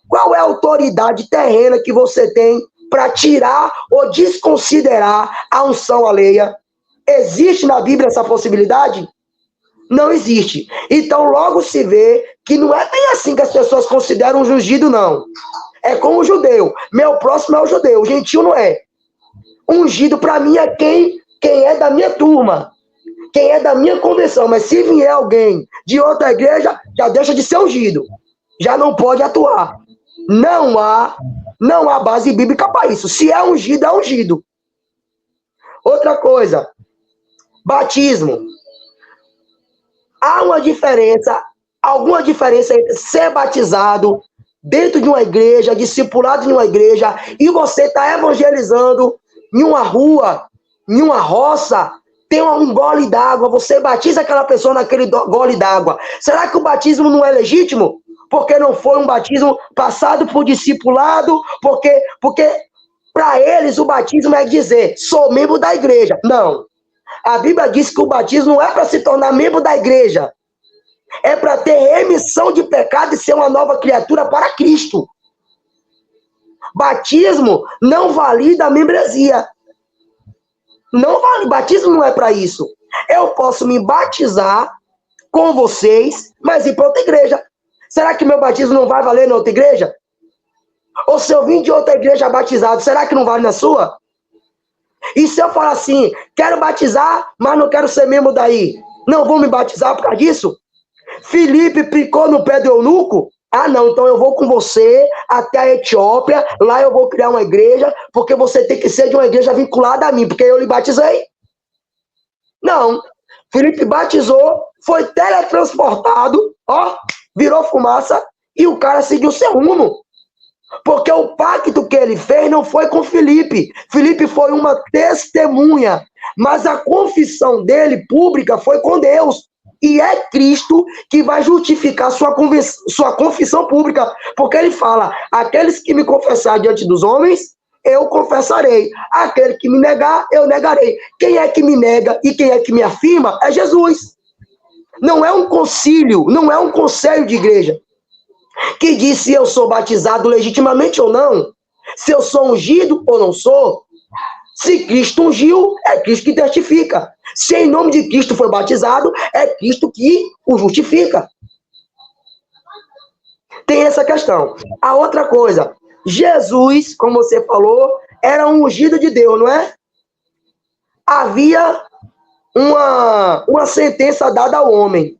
Qual é a autoridade terrena que você tem para tirar ou desconsiderar a unção alheia? Existe na Bíblia essa possibilidade? Não existe. Então logo se vê que não é bem assim que as pessoas consideram o ungido, não. É como o judeu. Meu próximo é o judeu, o gentil não é. Ungido para mim é quem é da minha turma, quem é da minha convenção. Mas se vier alguém de outra igreja, já deixa de ser ungido. Já não pode atuar. Não há base bíblica para isso. Se é ungido, é ungido. Outra coisa, batismo. Há uma diferença, alguma diferença entre ser batizado dentro de uma igreja, discipulado em uma igreja, e você está evangelizando em uma rua, em uma roça, tem um gole d'água, você batiza aquela pessoa naquele gole d'água. Será que o batismo não é legítimo? Porque não foi um batismo passado por discipulado, porque para eles o batismo é dizer, sou membro da igreja. Não. A Bíblia diz que o batismo não é para se tornar membro da igreja. É para ter remissão de pecado e ser uma nova criatura para Cristo. Batismo não valida a membresia. Não vale, batismo não é para isso. Eu posso me batizar com vocês, mas ir para outra igreja. Será que meu batismo não vai valer na outra igreja? Ou se eu vim de outra igreja batizado, será que não vale na sua? E se eu falar assim, quero batizar, mas não quero ser membro daí, não vou me batizar por causa disso? Filipe picou no pé do eunuco? Ah, não, então eu vou com você até a Etiópia, lá eu vou criar uma igreja, porque você tem que ser de uma igreja vinculada a mim, porque eu lhe batizei. Não, Filipe batizou, foi teletransportado, ó, virou fumaça, e o cara seguiu seu rumo. Porque o pacto que ele fez não foi com Filipe. Filipe foi uma testemunha, mas a confissão dele pública foi com Deus. E é Cristo que vai justificar sua confissão pública. Porque ele fala, aqueles que me confessar diante dos homens, eu confessarei. Aquele que me negar, eu negarei. Quem é que me nega e quem é que me afirma é Jesus. Não é um concílio, não é um conselho de igreja que diz se eu sou batizado legitimamente ou não, se eu sou ungido ou não sou. Se Cristo ungiu, é Cristo que testifica. Se em nome de Cristo foi batizado, é Cristo que o justifica. Tem essa questão. A outra coisa, Jesus, como você falou, era um ungido de Deus, não é? Havia uma sentença dada ao homem.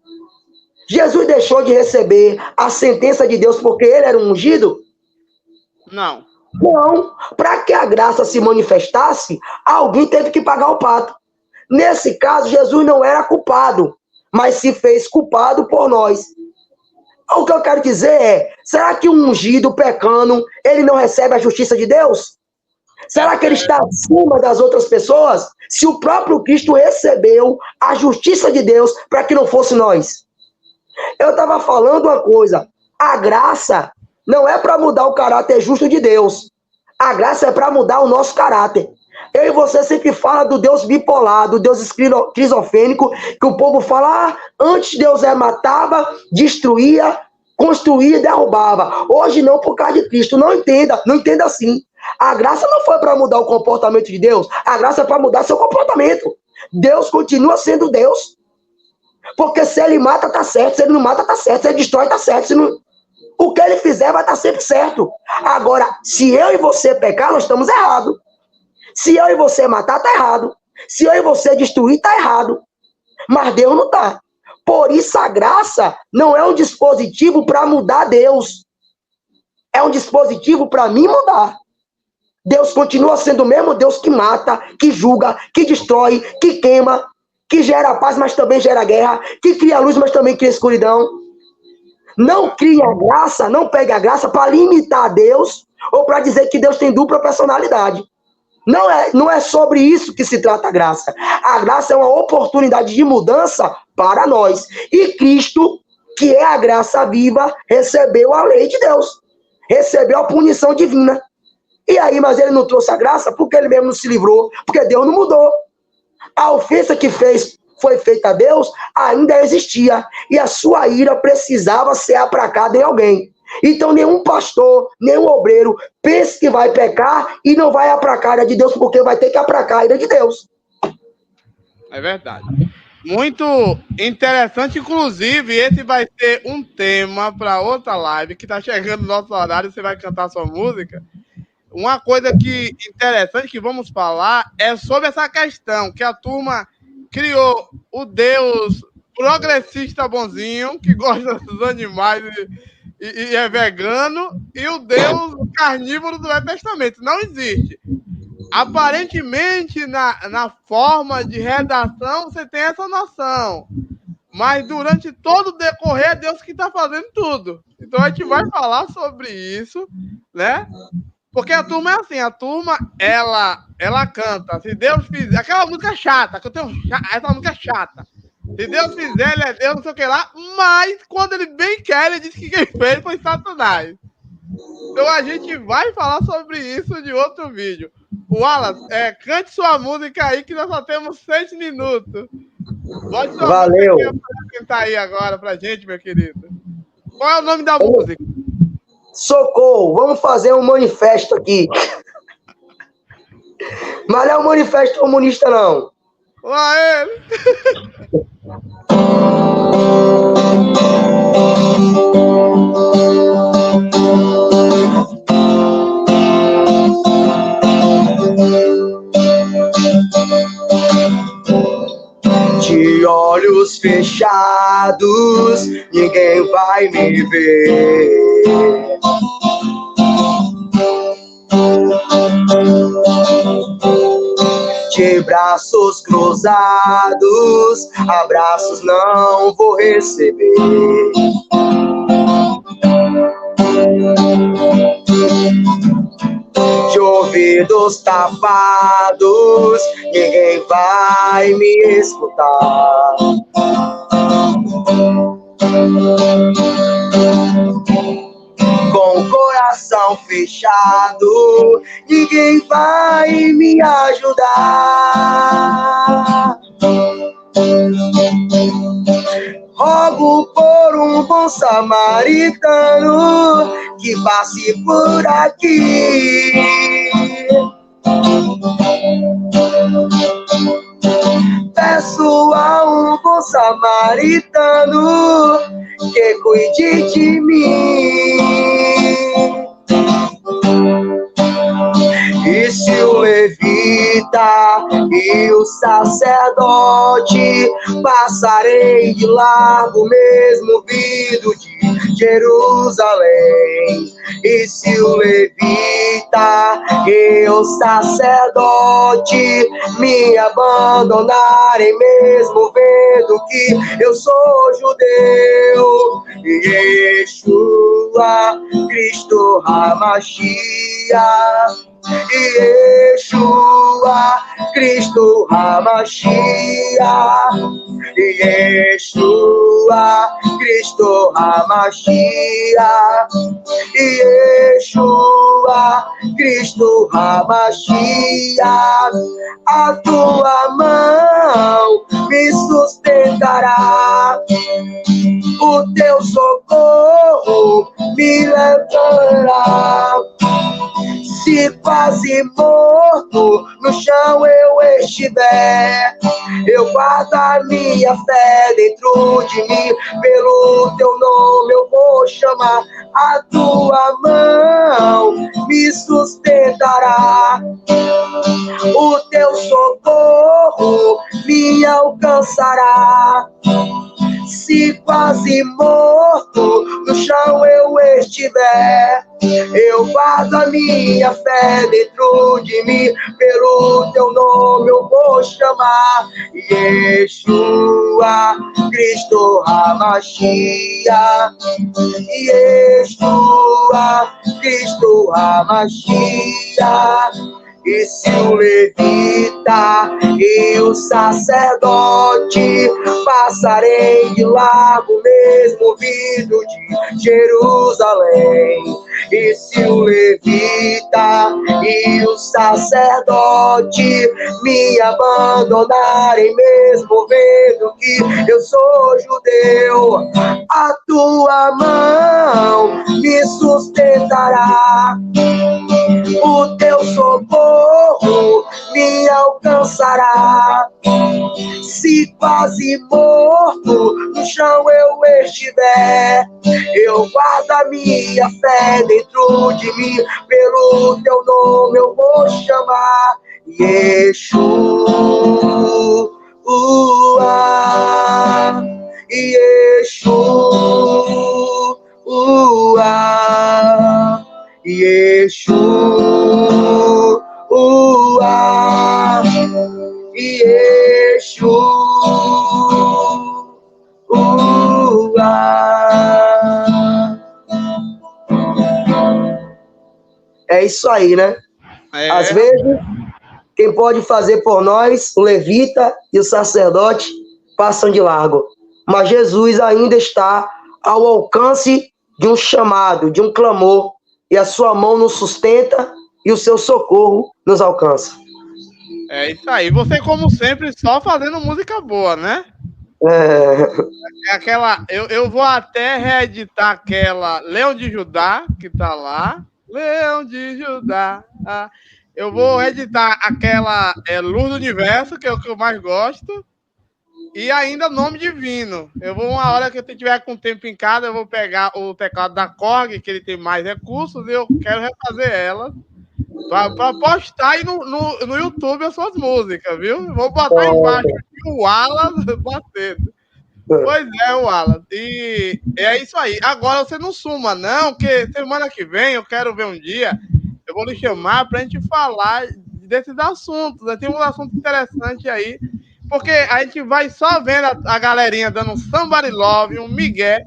Jesus deixou de receber a sentença de Deus porque ele era um ungido? Não. Não. Para que a graça se manifestasse, alguém teve que pagar o pato. Nesse caso, Jesus não era culpado, mas se fez culpado por nós. O que eu quero dizer é, será que um ungido pecando, ele não recebe a justiça de Deus? Será que ele está acima das outras pessoas? Se o próprio Cristo recebeu a justiça de Deus para que não fosse nós. Eu estava falando uma coisa, a graça não é para mudar o caráter justo de Deus. A graça é para mudar o nosso caráter. Eu e você sempre fala do Deus bipolar, do Deus esquizofrênico, que o povo fala, antes Deus matava, destruía, construía e derrubava. Hoje não, por causa de Cristo. Não entenda assim. A graça não foi para mudar o comportamento de Deus, a graça é para mudar seu comportamento. Deus continua sendo Deus. Porque se ele mata, tá certo. Se ele não mata, tá certo. Se ele destrói, tá certo. Se não... O que ele fizer vai estar sempre certo. Agora, se eu e você pecar, nós estamos errados. Se eu e você matar, tá errado. Se eu e você destruir, tá errado. Mas Deus não tá. Por isso a graça não é um dispositivo para mudar Deus. É um dispositivo para mim mudar. Deus continua sendo o mesmo Deus que mata, que julga, que destrói, que queima, que gera paz, mas também gera guerra, que cria luz, mas também cria escuridão. Não crie a graça, não pegue a graça para limitar Deus ou para dizer que Deus tem dupla personalidade. Não é sobre isso que se trata a graça. A graça é uma oportunidade de mudança para nós. E Cristo, que é a graça viva, recebeu a lei de Deus. Recebeu a punição divina. E aí, mas ele não trouxe a graça porque ele mesmo não se livrou, porque Deus não mudou. A ofensa que foi feita a Deus ainda existia. E a sua ira precisava ser aplacada em alguém. Então nenhum pastor, nenhum obreiro pense que vai pecar e não vai aplacar a ira de Deus, porque vai ter que aplacar a ira de Deus. É verdade. Muito interessante, inclusive, esse vai ser um tema para outra live, que está chegando no nosso horário, você vai cantar sua música. Uma coisa que interessante que vamos falar é sobre essa questão, que a turma criou o Deus progressista bonzinho, que gosta dos animais e é vegano, e o Deus carnívoro do Velho Testamento. Não existe. Aparentemente, na forma de redação, você tem essa noção. Mas durante todo o decorrer, é Deus que está fazendo tudo. Então a gente vai falar sobre isso, né? Porque a turma é assim, a turma, ela canta. Se Deus fizer... Aquela música chata, que eu tenho... Essa música é chata. Se Deus fizer, ele é Deus, não sei o que lá. Mas, quando ele bem quer, ele diz que quem fez foi Satanás. Então, a gente vai falar sobre isso de outro vídeo. Wallace, cante sua música aí, que nós só temos 6 minutos. Bote sua Valeu. música pra cantar aí agora pra gente, meu querido. Qual é o nome da música? Socorro, vamos fazer um manifesto aqui. Mas não é um manifesto comunista, não. Lá ele! De olhos fechados, ninguém vai me ver. De braços cruzados, abraços não vou receber. De ouvidos tapados, ninguém vai me escutar. Com o coração fechado, ninguém vai me ajudar. Rogo por um bom samaritano que passe por aqui. Peço a um bom samaritano que cuide de mim. E se o levita e o sacerdote passarem de largo, mesmo vindo de Jerusalém. E se o levita e o sacerdote me abandonarem, mesmo vendo que eu sou judeu, Yeshua, Cristo Hamashia, Yeshua, Cristo Hamashia, Yeshua, Cristo Hamashia, Yeshua, Cristo Hamashia. A tua mão me sustentará, o teu socorro me levará. Se quase morto no chão eu estiver, eu guardo a minha fé dentro de mim. Pelo teu nome eu vou chamar, a tua mão me sustentará, o teu socorro me alcançará. Se Se quase morto no chão eu estiver, eu guardo a minha fé dentro de mim, pelo teu nome eu vou chamar, Yeshua, Cristo Hamashia, Yeshua, Cristo Hamashia. E se o levita e o sacerdote passarem de largo mesmo vindo de Jerusalém, e se o levita e o sacerdote me abandonarem mesmo vendo que eu sou judeu, a tua mão me sustentará, o teu socorro me alcançará. Se quase morto no chão eu estiver, eu guardo a minha fé dentro de mim, pelo teu nome eu vou chamar, Yeshua, Yeshua, Yeshua, Yeshua. É isso aí, né? Às vezes, quem pode fazer por nós, o levita e o sacerdote, passam de largo. Mas Jesus ainda está ao alcance de um chamado, de um clamor, e a sua mão nos sustenta e o seu socorro nos alcança. É isso aí. Você, como sempre, só fazendo música boa, né? Aquela, eu vou até reeditar aquela Leão de Judá, que tá lá. Leão de Judá. Eu vou editar aquela Luz do Universo, que é o que eu mais gosto. E ainda Nome Divino. Eu vou, uma hora que eu tiver com tempo em casa, eu vou pegar o teclado da Korg, que ele tem mais recursos, e eu quero refazer ela para postar aí no YouTube as suas músicas, viu? Vou botar embaixo aqui o Wallace batendo. Pois é, Wallace. E é isso aí. Agora você não suma, não, porque semana que vem eu quero ver um dia, eu vou lhe chamar para a gente falar desses assuntos. Tem uns assuntos interessantes aí. Porque a gente vai só vendo a galerinha dando um somebody love, um migué,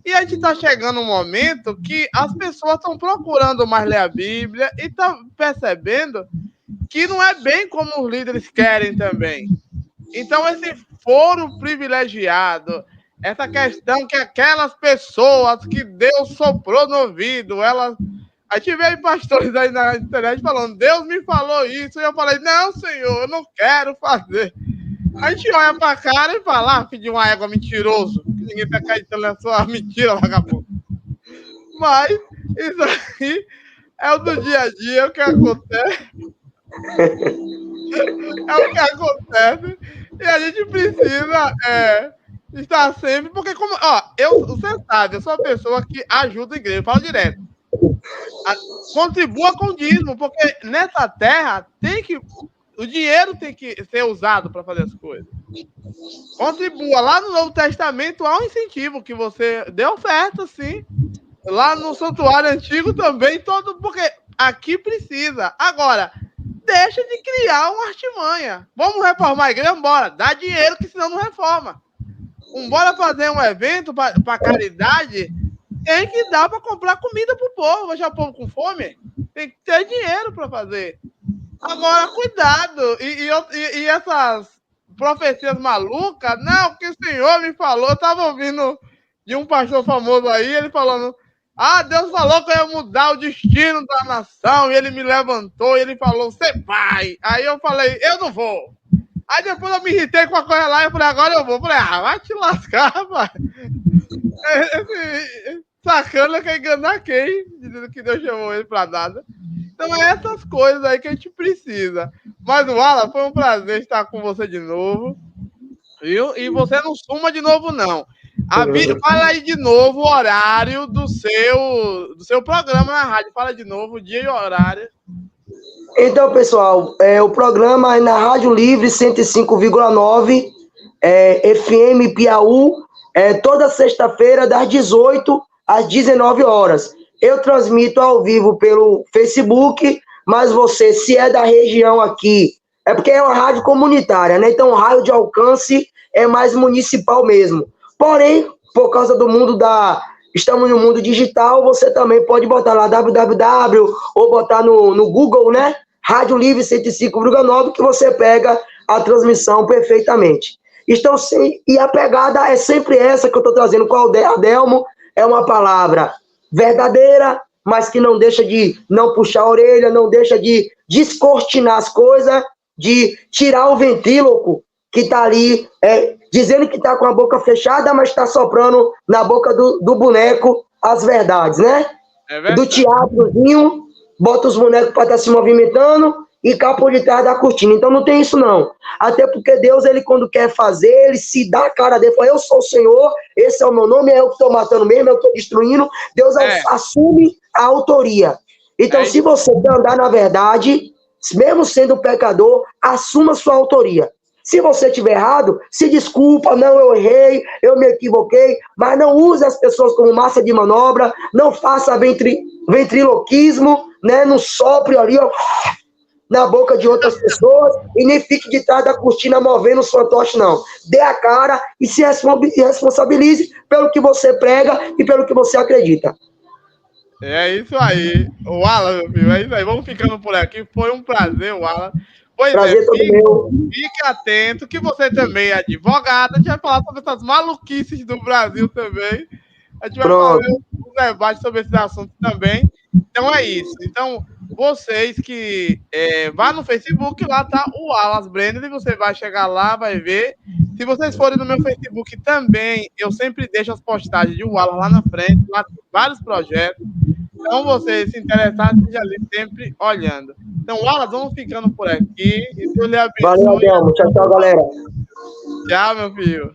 e a gente tá chegando um momento que as pessoas estão procurando mais ler a Bíblia e tá percebendo que não é bem como os líderes querem também. Então, esse foro privilegiado, essa questão que aquelas pessoas que Deus soprou no ouvido, elas... A gente vê pastores aí na internet falando, Deus me falou isso, e eu falei, não, Senhor, eu não quero fazer. A gente olha pra cara e fala, filho de uma égua mentiroso, que ninguém tá acreditando na sua mentira, vagabundo. Mas isso aí é o do dia a dia, é o que acontece. É o que acontece. E a gente precisa estar sempre, porque como, você sabe, eu sou uma pessoa que ajuda a igreja, eu falo direto. Contribua com o dízimo, porque nessa terra o dinheiro tem que ser usado para fazer as coisas. Contribua. Lá no Novo Testamento há um incentivo que você dê oferta, sim. Lá no santuário antigo também, porque aqui precisa. Agora, deixa de criar uma artimanha. Vamos reformar a igreja? Bora. Dá dinheiro, que senão não reforma. Bora fazer um evento para caridade, tem que dar para comprar comida para o povo. Deixar o povo com fome? Tem que ter dinheiro para fazer. Agora, cuidado. E essas profecias malucas, não, porque o Senhor me falou, eu estava ouvindo de um pastor famoso aí, ele falando, Deus falou que eu ia mudar o destino da nação, e ele me levantou, e ele falou, você vai. Aí eu falei, eu não vou. Aí depois eu me irritei com a coisa lá, e eu falei, agora eu vou. Eu falei, vai te lascar, rapaz. Sacana quer enganar quem, dizendo que Deus chamou ele para nada. Então é essas coisas aí que a gente precisa. Mas, Wallace, foi um prazer estar com você de novo. Viu? E você não suma de novo, não. Fala aí de novo o horário do seu programa na rádio. Fala de novo o dia e o horário. Então, pessoal, o programa é na Rádio Livre 105,9, FM Piauí, toda sexta-feira, das 18 às 19 horas. Eu transmito ao vivo pelo Facebook, mas você, se é da região aqui, é porque é uma rádio comunitária, né? Então o raio de alcance é mais municipal mesmo. Porém, por causa do mundo estamos no mundo digital, você também pode botar lá www ou botar no Google, né? Rádio Livre 105,9, que você pega a transmissão perfeitamente. Então, e a pegada é sempre essa que eu estou trazendo com a Adelmo, é uma palavra verdadeira, mas que não deixa de não puxar a orelha, não deixa de descortinar as coisas, de tirar o ventríloco que está ali, dizendo que está com a boca fechada, mas está soprando na boca do boneco as verdades, né? Do teatrozinho, bota os bonecos para estar se movimentando e cá por detrás da cortina. Então não tem isso não. Até porque Deus, ele quando quer fazer, ele se dá a cara dele, fala, eu sou o Senhor, esse é o meu nome, é eu que estou matando mesmo, é eu que estou destruindo. Deus assume a autoria. Então se você quer andar na verdade, mesmo sendo pecador, assuma sua autoria. Se você estiver errado, se desculpa, não, eu errei, eu me equivoquei, mas não use as pessoas como massa de manobra, não faça ventriloquismo, né? Não sopre ali, ó, na boca de outras pessoas e nem fique de trás da cortina movendo os fantoches, não. Dê a cara e se responsabilize pelo que você prega e pelo que você acredita. É isso aí. O Alan, meu filho, é isso aí. Vamos ficando por aqui. Foi um prazer, o Alan. Pois prazer todo meu. Fique atento, que você também é advogado. A gente vai falar sobre essas maluquices do Brasil também. A gente vai fazer um debate sobre esses assuntos também. Então é isso. Então, vocês que vá no Facebook, lá tá o Wallace Brenner, e você vai chegar lá, vai ver. Se vocês forem no meu Facebook também, eu sempre deixo as postagens de Wallace lá na frente, lá tem vários projetos. Então, vocês se interessarem, esteja ali sempre olhando. Então, Wallace, vamos ficando por aqui. E Deus lhe abençoe. Valeu, Adelmo. Tchau, tchau, galera. Tchau, meu filho.